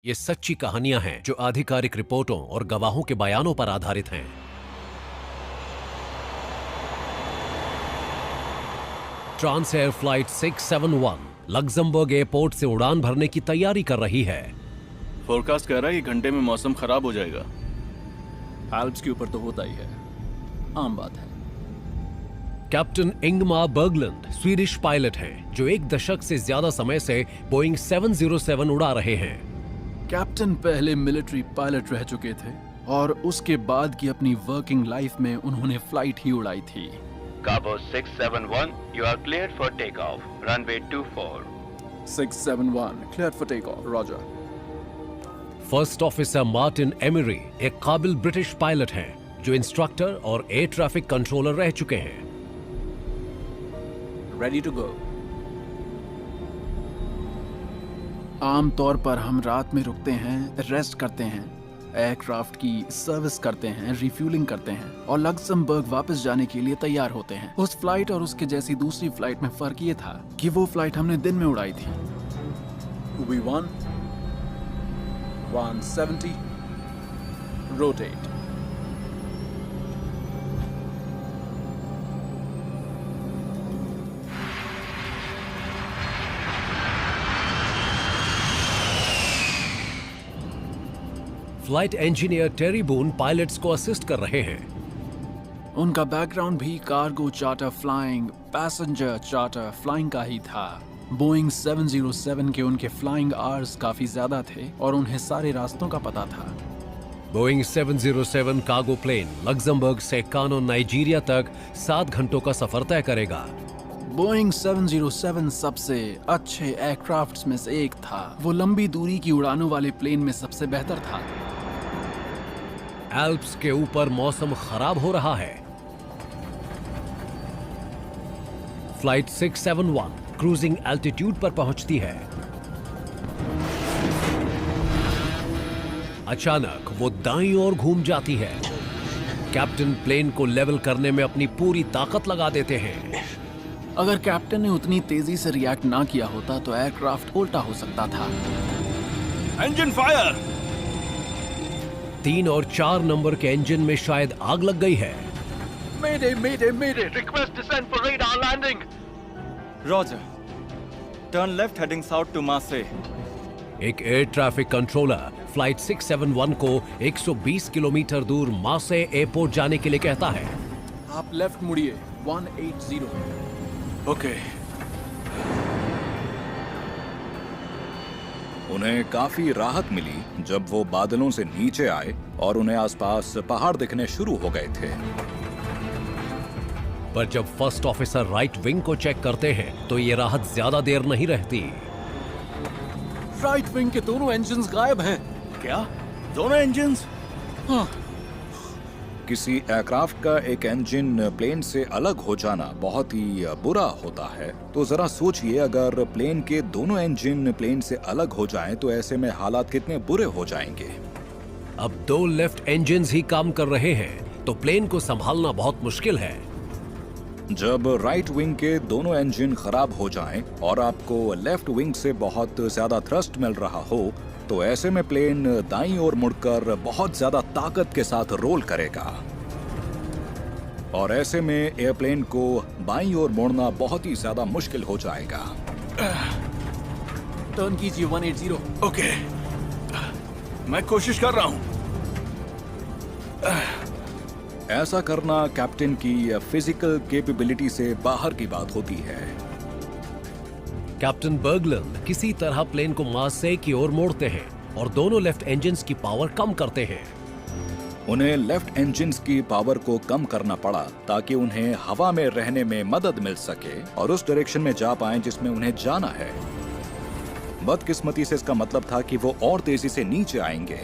ये सच्ची कहानियां हैं जो आधिकारिक रिपोर्टों और गवाहों के बयानों पर आधारित हैं। Trans air flight 671 Luxembourg airport से उड़ान भरने की तैयारी कर रही है। फोरकास्ट कह रहा है कि घंटे में मौसम खराब हो जाएगा। एल्प्स के ऊपर तो होता ही है, आम बात है। कैप्टन इंगमार बर्गलैंड स्वीडिश पायलट हैं जो एक दशक से ज्यादा समय से बोइंग 707 उड़ा रहे हैं। कैप्टन पहले मिलिट्री पायलट रह चुके थे और उसके बाद की अपनी वर्किंग लाइफ में उन्होंने फ्लाइट ही उड़ाई थी। Cabo 671, you are cleared for takeoff. Runway 24. 671 cleared for takeoff, Roger. First officer Martin emery एक काबिल ब्रिटिश पायलट हैं जो इंस्ट्रक्टर और एयर ट्रैफिक कंट्रोलर रह चुके हैं। Ready to go. आमतौर पर हम रात में रुकते हैं, रेस्ट करते हैं, एयरक्राफ्ट की सर्विस करते हैं, रिफ्यूलिंग करते हैं और लक्समबर्ग वापस जाने के लिए तैयार होते हैं। उस फ्लाइट और उसके जैसी दूसरी फ्लाइट में फर्क ये था कि वो फ्लाइट हमने दिन में उड़ाई थी। V1 170 rotate. फ्लाइट इंजीनियर टेरी बून पायलट्स को असिस्ट कर रहे हैं। उनका बैकग्राउंड भी cargo charter flying, passenger charter flying का ही था। बोइंग 707 के उनके फ्लाइंग आवर्स काफी ज्यादा थे और उन्हें सारे रास्तों का पता था। बोइंग 707 कार्गो प्लेन लक्समबर्ग से कानो नाइजीरिया तक 7 घंटों का सफर तय करेगा। बोइंग 707 सबसे अच्छे एयरक्राफ्ट्स में से एक था। वो लंबी दूरी की उड़ानों वाले प्लेन में सबसे बेहतर था। एल्प्स के ऊपर मौसम खराब हो रहा है। फ्लाइट 671 क्रूजिंग एल्टीट्यूड पर पहुंचती है। अचानक वो दाईं ओर घूम जाती है। कैप्टन प्लेन को लेवल करने में अपनी पूरी ताकत लगा देते हैं। अगर कैप्टन ने उतनी तेजी से रिएक्ट ना किया होता तो एयरक्राफ्ट उल्टा हो सकता था। Engine fire! 3 और 4 नंबर के इंजन में शायद आग लग गई है। Mayday, mayday, mayday. Request descent for radar landing. Roger. Turn left heading south to Marseille. एक एयर ट्रैफिक कंट्रोलर फ्लाइट 671 को 120 किलोमीटर दूर मार्से एयरपोर्ट जाने के लिए कहता है। आप लेफ्ट मुड़िए 180। ओके। उन्हें काफी राहत मिली जब वो बादलों से नीचे आए और उन्हें आसपास पहाड़ दिखने शुरू हो गए थे। पर जब फर्स्ट ऑफिसर राइट विंग को चेक करते हैं तो ये राहत ज्यादा देर नहीं रहती। राइट विंग के दोनों इंजन्स गायब हैं। क्या? दोनों इंजन्स? हाँ। किसी एयरक्राफ्ट का एक इंजन प्लेन से अलग हो जाना बहुत ही बुरा होता है। तो जरा सोचिए, अगर प्लेन के दोनों इंजन प्लेन से अलग हो जाएं तो ऐसे में हालात कितने बुरे हो जाएंगे। अब 2 लेफ्ट इंजन्स ही काम कर रहे हैं तो प्लेन को संभालना बहुत मुश्किल है। जब राइट विंग के दोनों इंजन खराब हो जाएं और आपको लेफ्ट विंग से बहुत ज्यादा थ्रस्ट मिल रहा हो तो ऐसे में प्लेन दाईं ओर मुड़कर बहुत ज्यादा ताकत के साथ रोल करेगा और ऐसे में एयरप्लेन को बाईं ओर मोड़ना बहुत ही ज्यादा मुश्किल हो जाएगा। टर्न कीजिए 180। ओके, मैं कोशिश कर रहा हूं। ऐसा करना कैप्टन की फिजिकल कैपेबिलिटी से बाहर की बात होती है। कैप्टन बर्गलैंड किसी तरह प्लेन को मार्से की ओर मोड़ते हैं और दोनों लेफ्ट इंजन्स की पावर कम करते हैं। उन्हें लेफ्ट इंजन्स की पावर को कम करना पड़ा ताकि उन्हें हवा में रहने में मदद मिल सके और उस डायरेक्शन में जा पाएं जिसमें उन्हें जाना है। बदकिस्मती से इसका मतलब था कि वो और तेजी से नीचे आएंगे।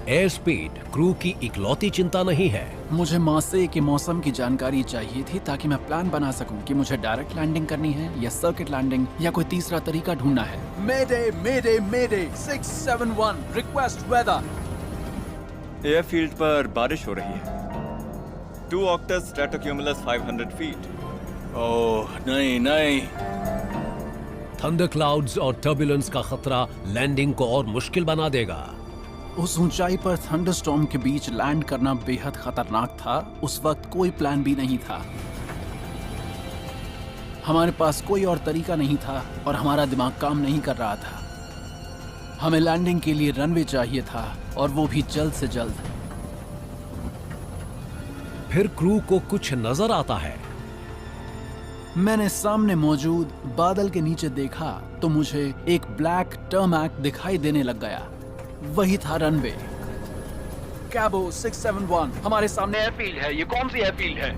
एयर स्पीड क्रू की इकलौती चिंता नहीं है। मुझे मार्से के मौसम की जानकारी चाहिए थी ताकि मैं प्लान बना सकूं कि मुझे डायरेक्ट लैंडिंग करनी है या सर्किट लैंडिंग या कोई तीसरा तरीका ढूंढना है। Mayday, Mayday, Mayday, 671, request weather. Airfield पर बारिश हो रही है। 2 octaves stratocumulus 500 feet. ओह नहीं नहीं। थंडर क्लाउड्स और टर्बुलेंस का खतरा लैंडिंग को और मुश्किल बना देगा। उस ऊंचाई पर थंडरस्टॉर्म के बीच लैंड करना बेहद खतरनाक था। उस वक्त कोई प्लान भी नहीं था, हमारे पास कोई और तरीका नहीं था और हमारा दिमाग काम नहीं कर रहा था। हमें लैंडिंग के लिए रनवे चाहिए था और वो भी जल्द से जल्द। फिर क्रू को कुछ नजर आता है। मैंने सामने मौजूद बादल के नीचे देखा तो मुझे एक ब्लैक टर्मैक दिखाई देने लग गया। वही था रनवे। कैबो 671 हमारे सामने एयरफील्ड है। ये कौन सी एयरफील्ड है?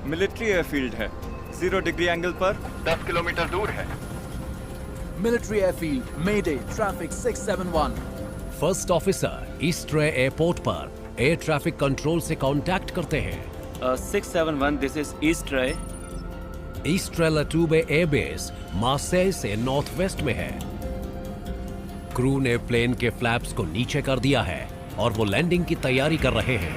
मिलिट्री एयरफील्ड है, 0 डिग्री एंगल पर 10 किलोमीटर दूर है। Military airfield. Mayday, traffic 671। First officer Istres airport पर एयर ट्रैफिक कंट्रोल से कांटेक्ट करते हैं। 671, this is Istres. Istres Le Tube airbase Marseille से नॉर्थ वेस्ट में है। क्रू ने प्लेन के फ्लैप्स को नीचे कर दिया है और वो लैंडिंग की तैयारी कर रहे हैं।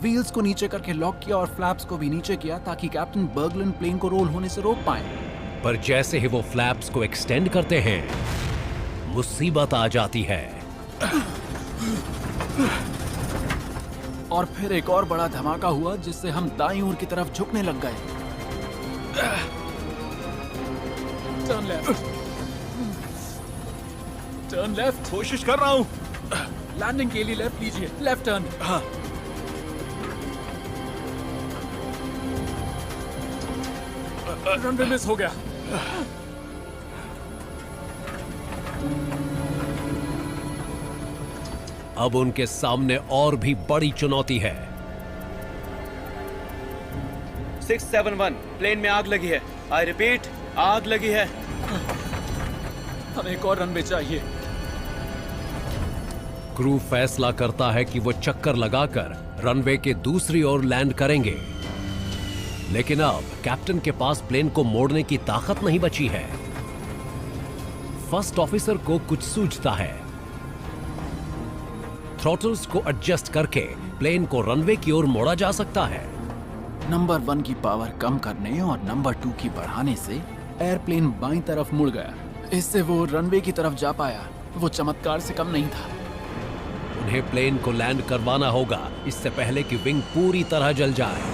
व्हील्स को नीचे करके लॉक किया और फ्लैप्स को भी नीचे किया ताकि कैप्टन बर्गलन प्लेन को रोल होने से रोक पाए। पर जैसे ही वो फ्लैप्स को एक्सटेंड करते हैं, मुसीबत आ जाती है। और फिर एक और बड़ा धमाका हुआ जिससे हम दाईं ओर की तरफ झुकने लग गए। Turn left, turn left. कोशिश कर रहा हूँ। लैंडिंग के लिए लेफ्ट लीजिए। Left turn. हाँ। रनवे मिस हो गया। अब उनके सामने और भी बड़ी चुनौती है। 671, प्लेन में आग लगी है। आई रिपीट, आग लगी है। हमें एक और रनवे चाहिए। क्रू फैसला करता है कि वो चक्कर लगाकर रनवे के दूसरी ओर लैंड करेंगे, लेकिन अब कैप्टन के पास प्लेन को मोड़ने की ताकत नहीं बची है। फर्स्ट ऑफिसर को कुछ सूझता है। थ्रॉटल्स को एडजस्ट करके प्लेन को रनवे की ओर मोड़ा जा सकता है। नंबर 1 की पावर कम करने और नंबर 2 की बढ़ाने से एयरप्लेन बाईं तरफ मुड़ गया। इससे वो रनवे की तरफ जा पाया। वो चमत्कार से कम नहीं था। उन्हें प्लेन को लैंड करवाना होगा इससे पहले कि विंग पूरी तरह जल जाए।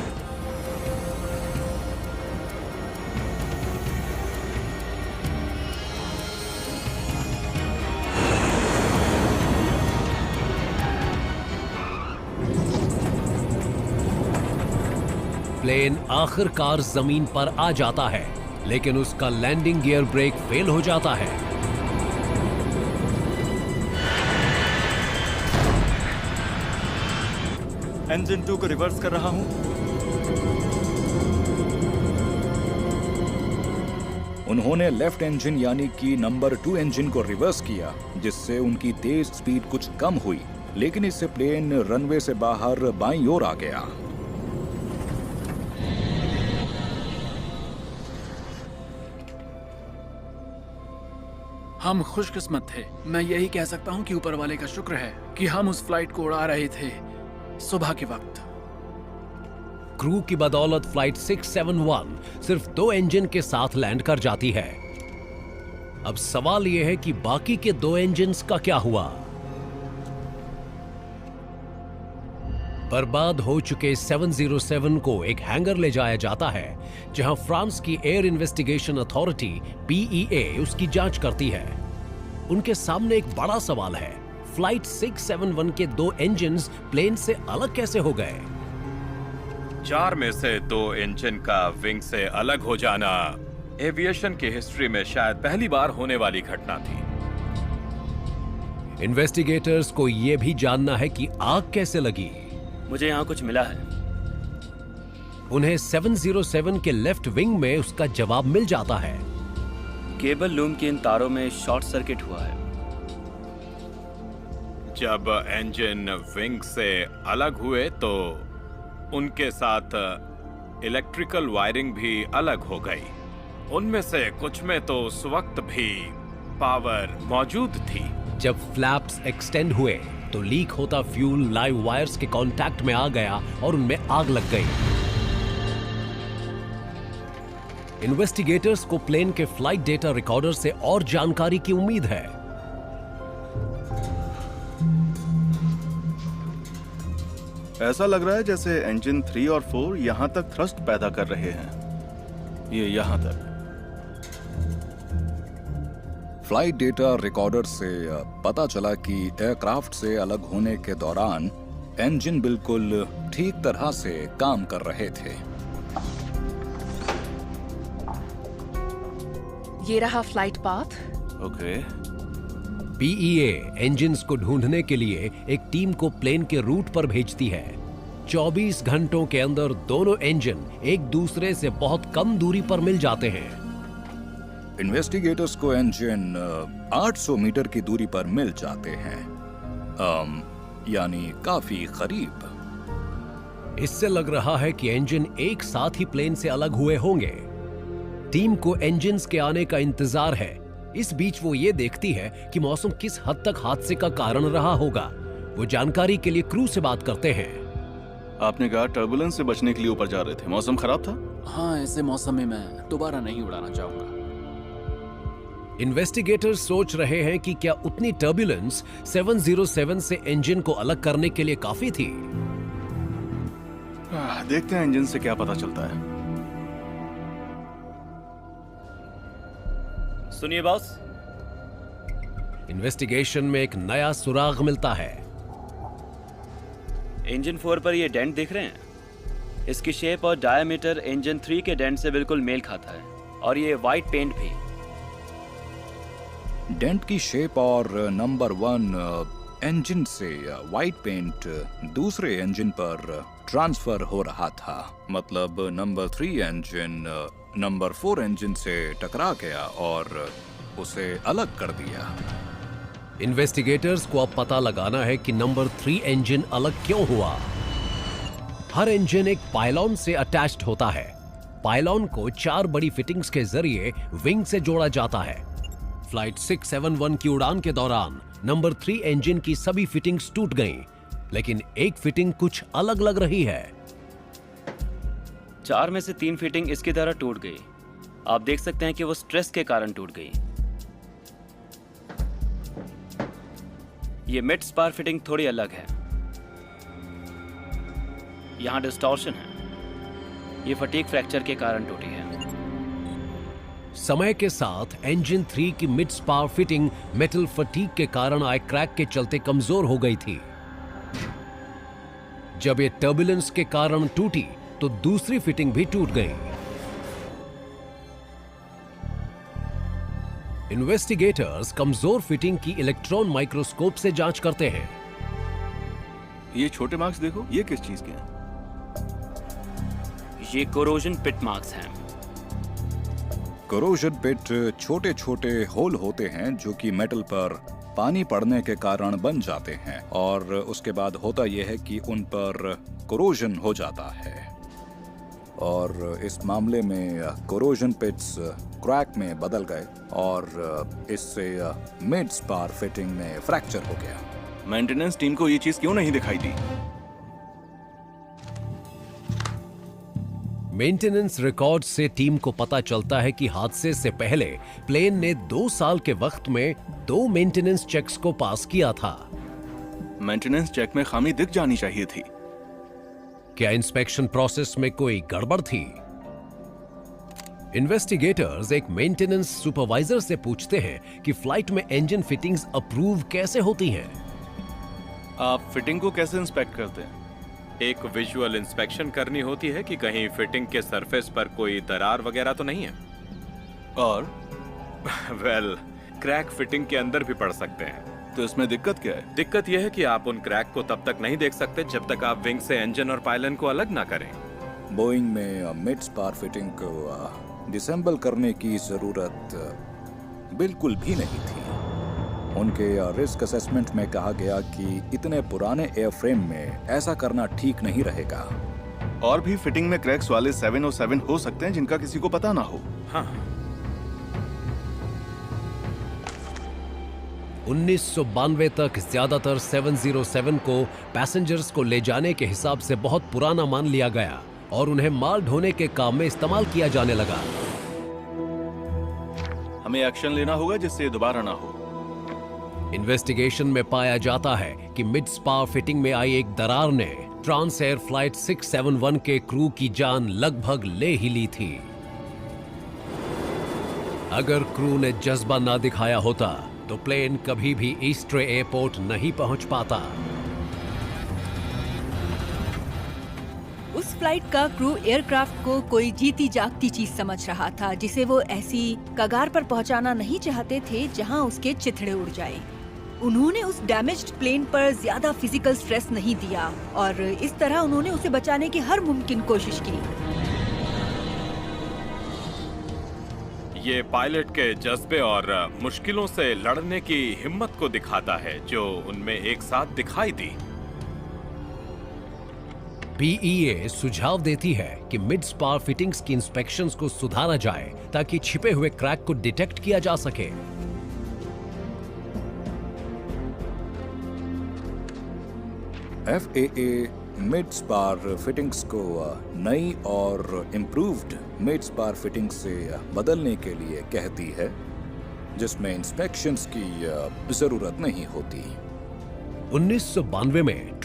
प्लेन आखिरकार जमीन पर आ जाता है, लेकिन उसका लैंडिंग गियर ब्रेक फेल हो जाता है। इंजन 2 को रिवर्स कर रहा हूं। उन्होंने लेफ्ट इंजन यानी कि नंबर 2 इंजन को रिवर्स किया, जिससे उनकी तेज स्पीड कुछ कम हुई, लेकिन इससे प्लेन रनवे से बाहर बाईं ओर आ गया। हम खुशकिस्मत थे। मैं यही कह सकता हूँ कि ऊपर वाले का शुक्र है कि हम उस फ्लाइट को उड़ा रहे थे सुबह के वक्त। क्रू की बदौलत फ्लाइट 671 सिर्फ 2 इंजन के साथ लैंड कर जाती है। अब सवाल यह है कि बाकी के 2 इंजन्स का क्या हुआ? बर्बाद हो चुके 707 को एक हैंगर ले जाया जाता है, जहां फ्रांस की एयर इन्वेस्टिगेशन अथॉरिटी PEA उसकी जांच करती है। उनके सामने एक बड़ा सवाल है, फ्लाइट 671 के 2 इंजन्स प्लेन से अलग कैसे हो गए? 4 में से 2 इंजन का विंग से अलग हो जाना एविएशन की हिस्ट्री में शायद पहली बार होने वाली घटना थी। इन्वेस्टिगेटर्स को यह भी जानना है कि आग कैसे लगी। मुझे यहाँ कुछ मिला है। उन्हें 707 के लेफ्ट विंग में उसका जवाब मिल जाता है। केबल लूम के इन तारों में शॉर्ट सर्किट हुआ है। जब इंजन विंग से अलग हुए तो उनके साथ इलेक्ट्रिकल वायरिंग भी अलग हो गई। उनमें से कुछ में तो उस वक्त भी पावर मौजूद थी। जब फ्लैप्स एक्सटेंड हुए तो लीक होता फ्यूल लाइव वायर्स के कांटेक्ट में आ गया और उनमें आग लग गई। इन्वेस्टिगेटर्स को प्लेन के फ्लाइट डेटा रिकॉर्डर से और जानकारी की उम्मीद है। ऐसा लग रहा है जैसे इंजन 3 और 4 यहां तक थ्रस्ट पैदा कर रहे हैं। ये यहां तक। फ्लाइट डेटा रिकॉर्डर से पता चला कि एयरक्राफ्ट से अलग होने के दौरान इंजन बिल्कुल ठीक तरह से काम कर रहे थे। ये रहा flight path. Okay. BEA engines को ढूंढने के लिए एक टीम को प्लेन के रूट पर भेजती है। 24 घंटों के अंदर दोनों इंजन एक दूसरे से बहुत कम दूरी पर मिल जाते हैं। इन्वेस्टिगेटर्स को इंजन 800 मीटर की दूरी पर मिल जाते हैं, यानी काफी करीब। इससे लग रहा है कि इंजन एक साथ ही प्लेन से अलग हुए होंगे। टीम को इंजन्स के आने का इंतजार है। इस बीच वो ये देखती है कि मौसम किस हद तक हादसे का कारण रहा होगा। वो जानकारी के लिए क्रू से बात करते हैं। आपने कहा टर्बुलेंस से बचने के लिए ऊपर जा रहे थे। मौसम खराब था? हाँ, ऐसे मौसम में मैं दोबारा नहीं उड़ाना चाहूंगा। इन्वेस्टिगेटर्स सोच रहे हैं कि क्या उतनी टर्बुलेंस 707 से इंजन को अलग करने के लिए काफी थी। देखते हैं इंजन से क्या पता चलता है। सुनिए बॉस, इन्वेस्टिगेशन में एक नया सुराग मिलता है। इंजन 4 पर ये डेंट देख रहे हैं? इसकी शेप और डायमीटर इंजन 3 के डेंट से बिल्कुल मेल खाता है, और ये वाइट पेंट भी। डेंट की शेप और नंबर 1 इंजन से वाइट पेंट दूसरे इंजन पर ट्रांसफर हो रहा था। मतलब नंबर 3 इंजन नंबर 4 इंजन से टकरा गया और उसे अलग कर दिया। इन्वेस्टिगेटर्स को अब पता लगाना है कि नंबर 3 इंजन अलग क्यों हुआ। हर इंजन एक पायलॉन से अटैच्ड होता है। पायलॉन को 4 बड़ी फिटिंग्स के जरिए विंग से जोड़ा जाता है। फ्लाइट 671 की उड़ान के दौरान नंबर 3 इंजन की सभी फिटिंग्स टूट गईं, लेकिन एक फिटिंग कुछ अलग लग रही है। 4 में से 3 फिटिंग इसकी तरह टूट गई। आप देख सकते हैं कि वो स्ट्रेस के कारण टूट गई। ये मिड स्पार फिटिंग थोड़ी अलग है। यहां डिस्टॉर्शन है। ये फटीग फ्रैक्चर के कारण टूटी है। समय के साथ इंजन 3 की mid spar fitting metal fatigue के कारण आए क्रैक के चलते कमजोर हो गई थी। जब ये टर्बुलेंस के कारण टूटी तो दूसरी फिटिंग भी टूट गई। इन्वेस्टिगेटर्स कमजोर फिटिंग की इलेक्ट्रॉन माइक्रोस्कोप से जांच करते हैं। ये छोटे मार्क्स देखो, ये किस चीज के हैं? ये कोरोजन पिट मार्क्स हैं। कोरोजन पिट छोटे छोटे होल होते हैं जो कि मेटल पर पानी पड़ने के कारण बन जाते हैं, और उसके बाद होता यह है कि उन पर कोरोजन हो जाता है। और इस मामले में कोरोजन पिट्स क्रैक में बदल गए और इससे मिड स्पार फिटिंग में फ्रैक्चर हो गया। मेंटेनेंस टीम को ये चीज क्यों नहीं दिखाई दी? मेंटेनेंस रिकॉर्ड से टीम को पता चलता है कि हादसे से पहले प्लेन ने 2 साल के वक्त में 2 मेंटेनेंस चेक्स को पास किया था। मेंटेनेंस चेक में खामी दिख जानी चाहिए थी। क्या इंस्पेक्शन प्रोसेस में कोई गड़बड़ थी? इन्वेस्टिगेटर्स एक मेंटेनेंस सुपरवाइजर से पूछते हैं कि फ्लाइट में इंजन फिटिंग्स अप्रूव कैसे होती हैं। आप फिटिंग को कैसे इंस्पेक्ट करते हैं? एक विजुअल इंस्पेक्शन करनी होती है कि कहीं फिटिंग के सरफेस पर कोई दरार वगैरह तो नहीं है। और वेल, क्रैक फिटिंग के अंदर भी पड़ सकते हैं। तो इसमें दिक्कत क्या है? दिक्कत यह है कि आप उन क्रैक को तब तक नहीं देख सकते जब तक आप विंग से इंजन और पायलन को अलग ना करें। बोइंग में मिड स्पार फिटिंग को डिसेंबल करने की जरूरत बिल्कुल भी नहीं थी। उनके रिस्क असेसमेंट में कहा गया कि इतने पुराने एयरफ्रेम में ऐसा करना ठीक नहीं रहेगा। और भी फिटिंग में क्रैक्स वाले 707 हो सकते हैं जिनका किसी को पता ना हो। हाँ। 1992 तक ज्यादातर 707 को पैसेंजर्स को ले जाने के हिसाब से बहुत पुराना मान लिया गया और उन्हें माल ढोने के काम में इस्तेमाल किया जाने लगा। हमें एक्शन लेना होगा जिससे ये दोबारा ना हो। इन्वेस्टिगेशन में पाया जाता है कि मिड स्पार फिटिंग में आई एक दरार ने ट्रांस एयर फ्लाइट 671 के क्रू की जान लगभग ले ही ली थी। अगर क्रू ने जज्बा ना दिखाया होता तो प्लेन कभी भी ईस्ट्रे एयरपोर्ट नहीं पहुंच पाता। उस फ्लाइट का क्रू एयरक्राफ्ट को कोई जीती जागती चीज समझ रहा था जिसे वो ऐसी कगार पर पहुंचाना नहीं चाहते थे जहां उसके चिथड़े उड़ जाए। उन्होंने उस डैमेज्ड प्लेन पर ज्यादा फिजिकल स्ट्रेस नहीं दिया और इस तरह उन्होंने उसे बचाने की हर मुमकिन कोशिश की। ये पायलट के जज्बे और मुश्किलों से लड़ने की हिम्मत को दिखाता है जो उनमें एक साथ दिखाई दी। बीईए सुझाव देती है कि मिड स्पार फिटिंग्स की इंस्पेक्शंस को सुधारा जाए ताकि छिपे हुए क्रैक को डिटेक्ट किया जा सके। FAA मिड स्पार फिटिंग्स को नई और इम्प्रूव्ड मिड स्पार फिटिंग से बदलने के लिए कहती है, जिसमें इंस्पेक्शंस की जरूरत नहीं होती। 1992 में